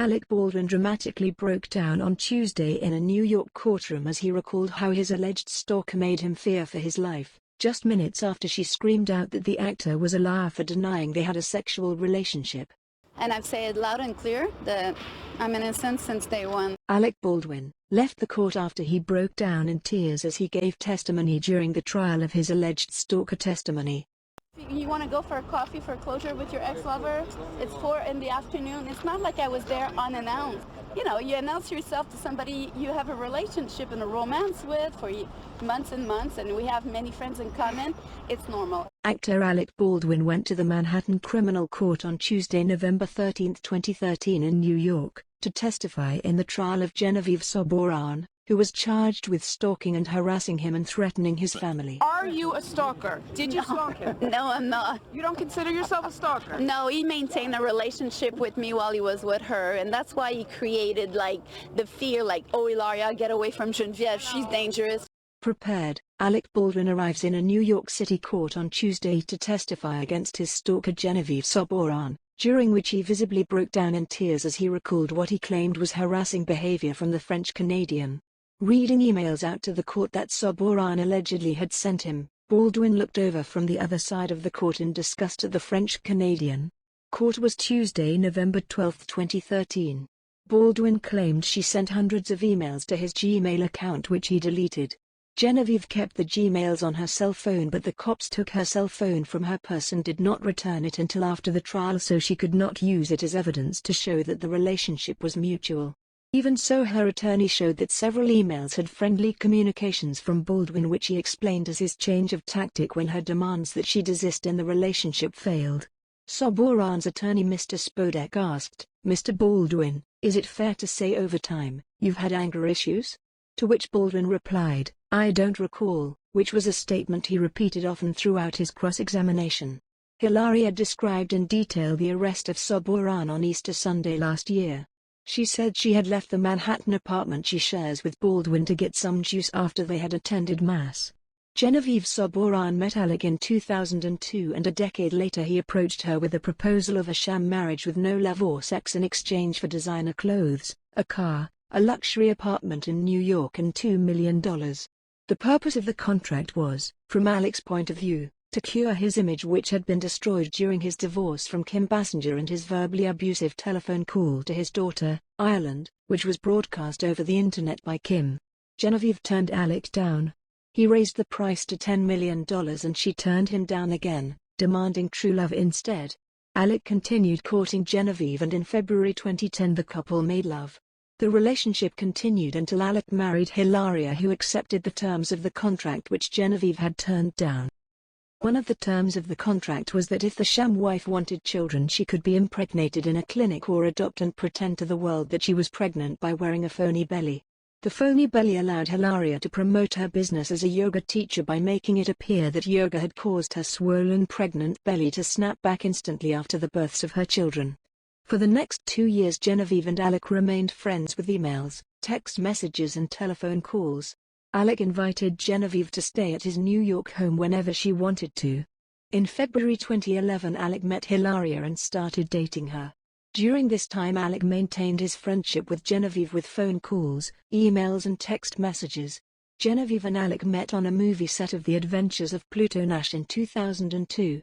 Alec Baldwin dramatically broke down on Tuesday in a New York courtroom as he recalled how his alleged stalker made him fear for his life, just minutes after she screamed out that the actor was a liar for denying they had a sexual relationship. And I've said loud and clear that I'm innocent since day one. Alec Baldwin left the court after he broke down in tears as he gave testimony during the trial of his alleged stalker testimony. You want to go for a coffee for closure with your ex-lover? It's 4 in the afternoon. It's not like I was there unannounced. You know, you announce yourself to somebody you have a relationship and a romance with for months and months, and we have many friends in common. It's normal. Actor Alec Baldwin went to the Manhattan Criminal Court on Tuesday, November 13, 2013 in New York, to testify in the trial of Genevieve Sabourin, who was charged with stalking and harassing him and threatening his family. Are you a stalker? Did you stalk him? No, I'm not. You don't consider yourself a stalker? No, he maintained a relationship with me while he was with her, and that's why he created, like, the fear, like, oh, Hilaria, get away from Genevieve, she's dangerous. Prepared, Alec Baldwin arrives in a New York City court on Tuesday to testify against his stalker Genevieve Sabourin, during which he visibly broke down in tears as he recalled what he claimed was harassing behavior from the French-Canadian. Reading emails out to the court that Sabourin allegedly had sent him, Baldwin looked over from the other side of the court in disgust at the French-Canadian. Court was Tuesday, November 12, 2013. Baldwin claimed she sent hundreds of emails to his Gmail account which he deleted. Genevieve kept the Gmails on her cell phone, but the cops took her cell phone from her purse and did not return it until after the trial, so she could not use it as evidence to show that the relationship was mutual. Even so, her attorney showed that several emails had friendly communications from Baldwin, which he explained as his change of tactic when her demands that she desist in the relationship failed. Sabourin's attorney Mr. Spodek asked, "Mr. Baldwin, is it fair to say over time, you've had anger issues?" To which Baldwin replied, "I don't recall," which was a statement he repeated often throughout his cross-examination. Hilaria described in detail the arrest of Sabourin on Easter Sunday last year. She said she had left the Manhattan apartment she shares with Baldwin to get some juice after they had attended Mass. Genevieve Sabourin met Alec in 2002, and a decade later he approached her with a proposal of a sham marriage with no love or sex in exchange for designer clothes, a car, a luxury apartment in New York and $2 million. The purpose of the contract was, from Alec's point of view, to cure his image, which had been destroyed during his divorce from Kim Basinger and his verbally abusive telephone call to his daughter, Ireland, which was broadcast over the internet by Kim. Genevieve turned Alec down. He raised the price to $10 million and she turned him down again, demanding true love instead. Alec continued courting Genevieve, and in February 2010 the couple made love. The relationship continued until Alec married Hilaria, who accepted the terms of the contract which Genevieve had turned down. One of the terms of the contract was that if the sham wife wanted children, she could be impregnated in a clinic or adopt and pretend to the world that she was pregnant by wearing a phony belly. The phony belly allowed Hilaria to promote her business as a yoga teacher by making it appear that yoga had caused her swollen pregnant belly to snap back instantly after the births of her children. For the next 2 years Genevieve and Alec remained friends with emails, text messages and telephone calls. Alec invited Genevieve to stay at his New York home whenever she wanted to. In February 2011 Alec met Hilaria and started dating her. During this time Alec maintained his friendship with Genevieve with phone calls, emails and text messages. Genevieve and Alec met on a movie set of The Adventures of Pluto Nash in 2002.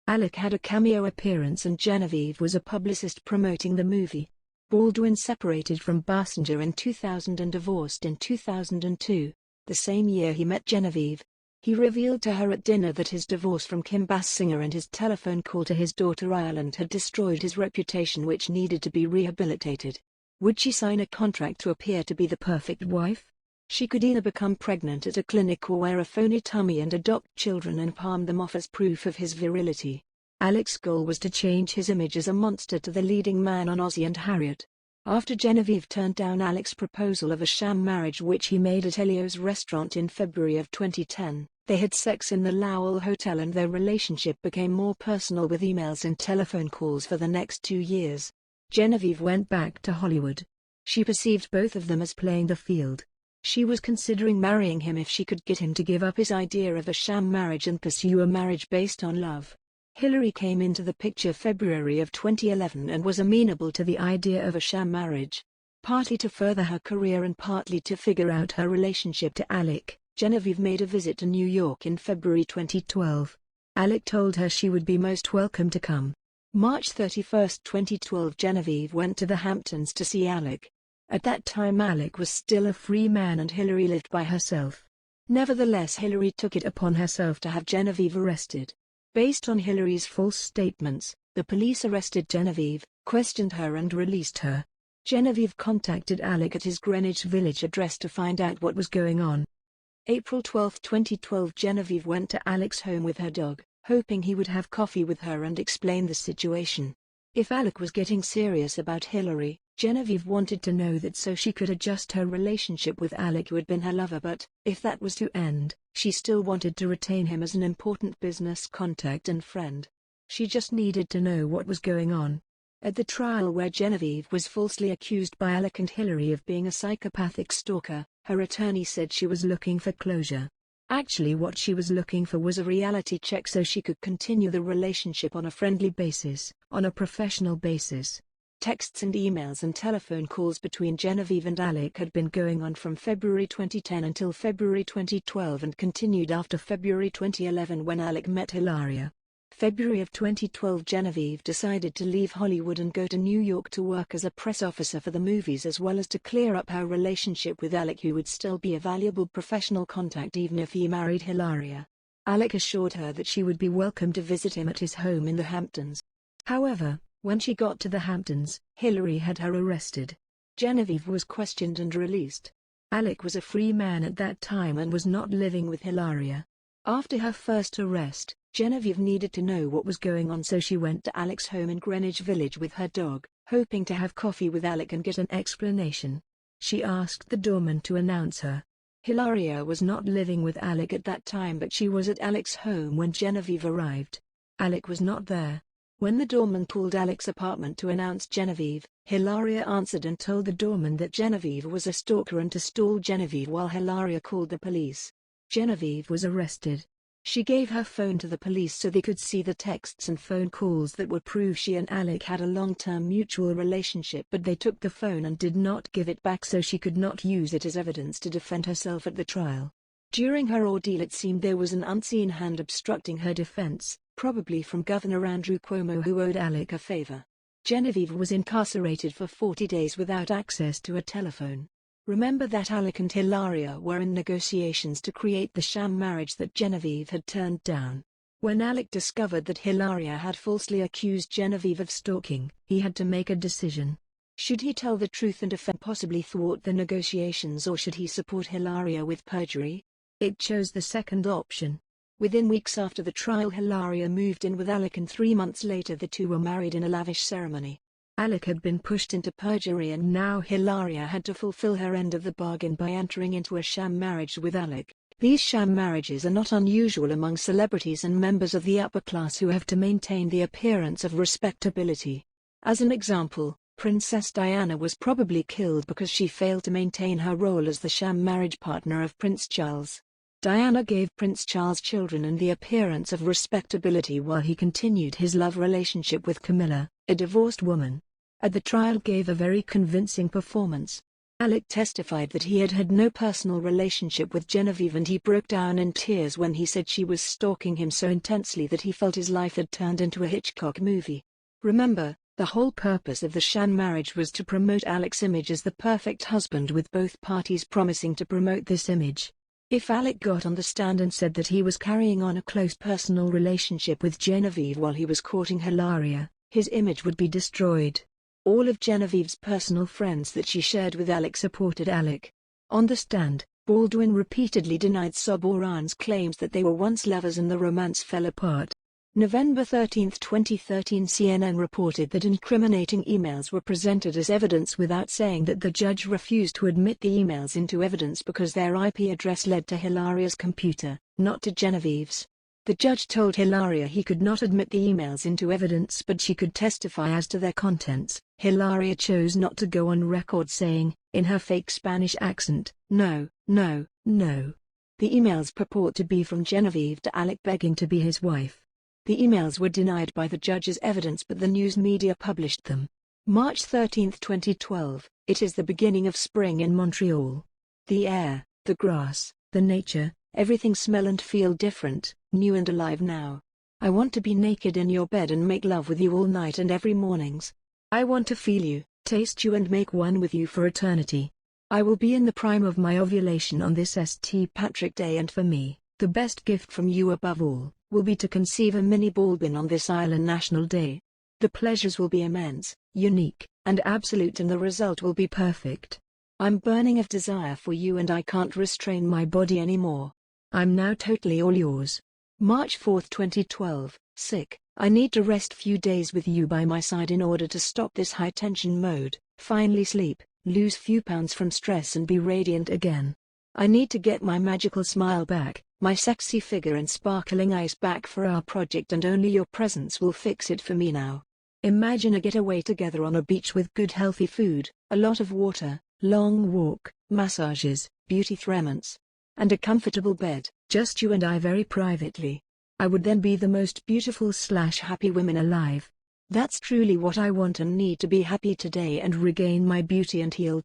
Alec had a cameo appearance and Genevieve was a publicist promoting the movie. Baldwin separated from Basinger in 2000 and divorced in 2002, the same year he met Genevieve. He revealed to her at dinner that his divorce from Kim Basinger and his telephone call to his daughter Ireland had destroyed his reputation, which needed to be rehabilitated. Would she sign a contract to appear to be the perfect wife? She could either become pregnant at a clinic or wear a phony tummy and adopt children and palm them off as proof of his virility. Alec's goal was to change his image as a monster to the leading man on Ozzie and Harriet. After Genevieve turned down Alec's proposal of a sham marriage which he made at Elio's restaurant in February of 2010, they had sex in the Lowell Hotel and their relationship became more personal with emails and telephone calls for the next 2 years. Genevieve went back to Hollywood. She perceived both of them as playing the field. She was considering marrying him if she could get him to give up his idea of a sham marriage and pursue a marriage based on love. Hillary came into the picture February of 2011 and was amenable to the idea of a sham marriage. Partly to further her career and partly to figure out her relationship to Alec, Genevieve made a visit to New York in February 2012. Alec told her she would be most welcome to come. March 31, 2012, Genevieve went to the Hamptons to see Alec. At that time Alec was still a free man and Hillary lived by herself. Nevertheless, Hillary took it upon herself to have Genevieve arrested. Based on Hillary's false statements, the police arrested Genevieve, questioned her and released her. Genevieve contacted Alec at his Greenwich Village address to find out what was going on. April 12, 2012, Genevieve went to Alec's home with her dog, hoping he would have coffee with her and explain the situation. If Alec was getting serious about Hillary, Genevieve wanted to know that so she could adjust her relationship with Alec, who had been her lover, but, if that was to end, she still wanted to retain him as an important business contact and friend. She just needed to know what was going on. At the trial where Genevieve was falsely accused by Alec and Hillary of being a psychopathic stalker, her attorney said she was looking for closure. Actually, what she was looking for was a reality check so she could continue the relationship on a friendly basis, on a professional basis. Texts and emails and telephone calls between Genevieve and Alec had been going on from February 2010 until February 2012 and continued after February 2011 when Alec met Hilaria. February of 2012, Genevieve decided to leave Hollywood and go to New York to work as a press officer for the movies, as well as to clear up her relationship with Alec, who would still be a valuable professional contact even if he married Hilaria. Alec assured her that she would be welcome to visit him at his home in the Hamptons. However, when she got to the Hamptons, Hillary had her arrested. Genevieve was questioned and released. Alec was a free man at that time and was not living with Hilaria. After her first arrest, Genevieve needed to know what was going on, so she went to Alec's home in Greenwich Village with her dog, hoping to have coffee with Alec and get an explanation. She asked the doorman to announce her. Hilaria was not living with Alec at that time, but she was at Alec's home when Genevieve arrived. Alec was not there. When the doorman called Alec's apartment to announce Genevieve, Hilaria answered and told the doorman that Genevieve was a stalker and to stall Genevieve while Hilaria called the police. Genevieve was arrested. She gave her phone to the police so they could see the texts and phone calls that would prove she and Alec had a long-term mutual relationship, but they took the phone and did not give it back so she could not use it as evidence to defend herself at the trial. During her ordeal, it seemed there was an unseen hand obstructing her defense, probably from Governor Andrew Cuomo, who owed Alec a favor. Genevieve was incarcerated for 40 days without access to a telephone. Remember that Alec and Hilaria were in negotiations to create the sham marriage that Genevieve had turned down. When Alec discovered that Hilaria had falsely accused Genevieve of stalking, he had to make a decision. Should he tell the truth and possibly thwart the negotiations, or should he support Hilaria with perjury? It chose the second option. Within weeks after the trial, Hilaria moved in with Alec, and 3 months later the two were married in a lavish ceremony. Alec had been pushed into perjury, and now Hilaria had to fulfill her end of the bargain by entering into a sham marriage with Alec. These sham marriages are not unusual among celebrities and members of the upper class who have to maintain the appearance of respectability. As an example, Princess Diana was probably killed because she failed to maintain her role as the sham marriage partner of Prince Charles. Diana gave Prince Charles children and the appearance of respectability while he continued his love relationship with Camilla, a divorced woman. At the trial, gave a very convincing performance. Alec testified that he had had no personal relationship with Genevieve, and he broke down in tears when he said she was stalking him so intensely that he felt his life had turned into a Hitchcock movie. Remember, the whole purpose of the sham marriage was to promote Alec's image as the perfect husband, with both parties promising to promote this image. If Alec got on the stand and said that he was carrying on a close personal relationship with Genevieve while he was courting Hilaria, his image would be destroyed. All of Genevieve's personal friends that she shared with Alec supported Alec. On the stand, Baldwin repeatedly denied Sabourin's claims that they were once lovers and the romance fell apart. November 13, 2013, CNN reported that incriminating emails were presented as evidence without saying that the judge refused to admit the emails into evidence because their IP address led to Hilaria's computer, not to Genevieve's. The judge told Hilaria he could not admit the emails into evidence, but she could testify as to their contents. Hilaria chose not to go on record saying, in her fake Spanish accent, "No, no, no." The emails purport to be from Genevieve to Alec begging to be his wife. The emails were denied by the judge as evidence, but the news media published them. March 13, 2012, it is the beginning of spring in Montreal. The air, the grass, the nature, everything smell and feel different, new and alive now. I want to be naked in your bed and make love with you all night and every mornings. I want to feel you, taste you and make one with you for eternity. I will be in the prime of my ovulation on this St. Patrick Day, and for me, the best gift from you above all, will be to conceive a mini Baldwin on this Island National Day. The pleasures will be immense, unique, and absolute, and the result will be perfect. I'm burning of desire for you and I can't restrain my body anymore. I'm now totally all yours. March 4, 2012, sick. I need to rest few days with you by my side in order to stop this high tension mode, finally sleep, lose few pounds from stress and be radiant again. I need to get my magical smile back, my sexy figure and sparkling eyes back for our project, and only your presence will fix it for me now. Imagine a getaway together on a beach with good healthy food, a lot of water, long walk, massages, beauty treatments, and a comfortable bed, just you and I very privately. I would then be the most beautiful/happy woman alive. That's truly what I want and need, to be happy today and regain my beauty and heal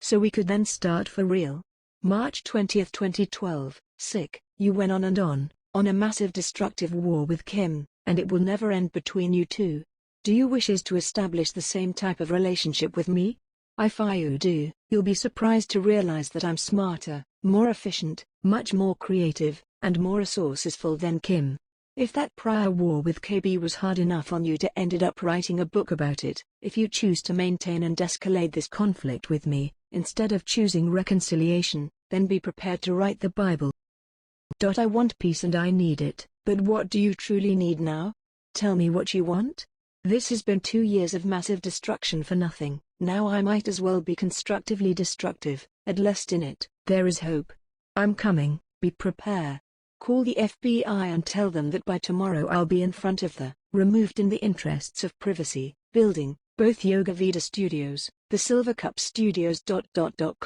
so we could then start for real. March 20, 2012, sick. You went on and on a massive destructive war with Kim, and it will never end between you two. Do you wishes to establish the same type of relationship with me? If you do, you'll be surprised to realize that I'm smarter, more efficient, much more creative, and more resourceful than Kim. If that prior war with KB was hard enough on you to ended up writing a book about it, if you choose to maintain and escalate this conflict with me, instead of choosing reconciliation, then be prepared to write the Bible. I want peace and I need it, but what do you truly need now? Tell me what you want? This has been 2 years of massive destruction for nothing. Now I might as well be constructively destructive. At least in it, there is hope. I'm coming, be prepared. Call the FBI and tell them that by tomorrow I'll be in front of the, removed in the interests of privacy, building, both Yoga Vida Studios, the Silver Cup Studios. A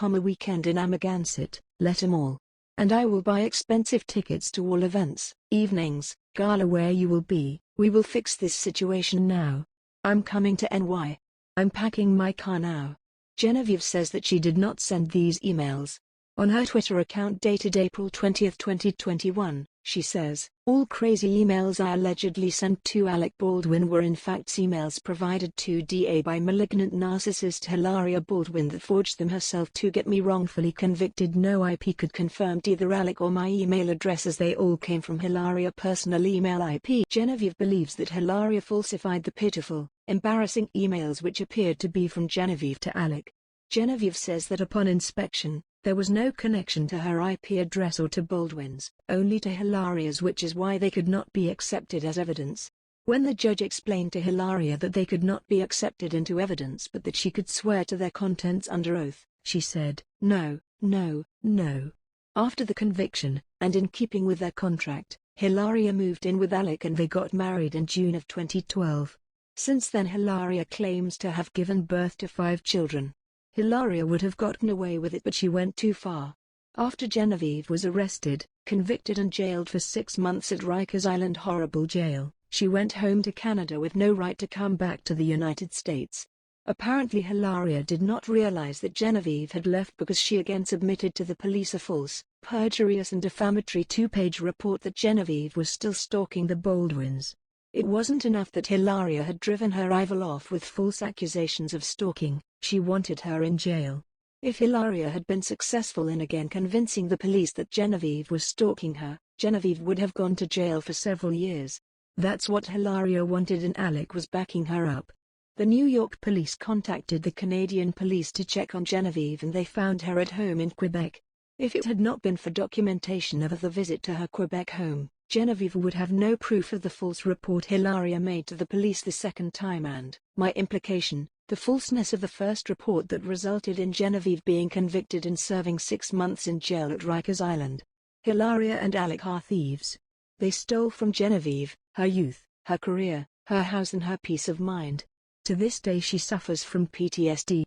weekend in Amagansett, let 'em all. And I will buy expensive tickets to all events, evenings, gala where you will be. We will fix this situation now. I'm coming to NY. I'm packing my car now. Genevieve says that she did not send these emails. On her Twitter account dated April 20, 2021, she says, "All crazy emails I allegedly sent to Alec Baldwin were in fact emails provided to DA by malignant narcissist Hilaria Baldwin that forged them herself to get me wrongfully convicted. No IP could confirm either Alec or my email address, as they all came from Hilaria personal email IP." Genevieve believes that Hilaria falsified the pitiful, embarrassing emails which appeared to be from Genevieve to Alec. Genevieve says that upon inspection, there was no connection to her IP address or to Baldwin's, only to Hilaria's, which is why they could not be accepted as evidence. When the judge explained to Hilaria that they could not be accepted into evidence but that she could swear to their contents under oath, she said, "No, no, no." After the conviction, and in keeping with their contract, Hilaria moved in with Alec and they got married in June of 2012. Since then Hilaria claims to have given birth to 5 children. Hilaria would have gotten away with it, but she went too far. After Genevieve was arrested, convicted and jailed for 6 months at Rikers Island Horrible Jail, she went home to Canada with no right to come back to the United States. Apparently Hilaria did not realize that Genevieve had left because she again submitted to the police a false, perjurious and defamatory 2-page report that Genevieve was still stalking the Baldwins. It wasn't enough that Hilaria had driven her rival off with false accusations of stalking, she wanted her in jail. If Hilaria had been successful in again convincing the police that Genevieve was stalking her, Genevieve would have gone to jail for several years. That's what Hilaria wanted, and Alec was backing her up. The New York police contacted the Canadian police to check on Genevieve and they found her at home in Quebec. If it had not been for documentation of the visit to her Quebec home, Genevieve would have no proof of the false report Hilaria made to the police the second time, and, my implication, the falseness of the first report that resulted in Genevieve being convicted and serving 6 months in jail at Rikers Island. Hilaria and Alec are thieves. They stole from Genevieve, her youth, her career, her house and her peace of mind. To this day she suffers from PTSD.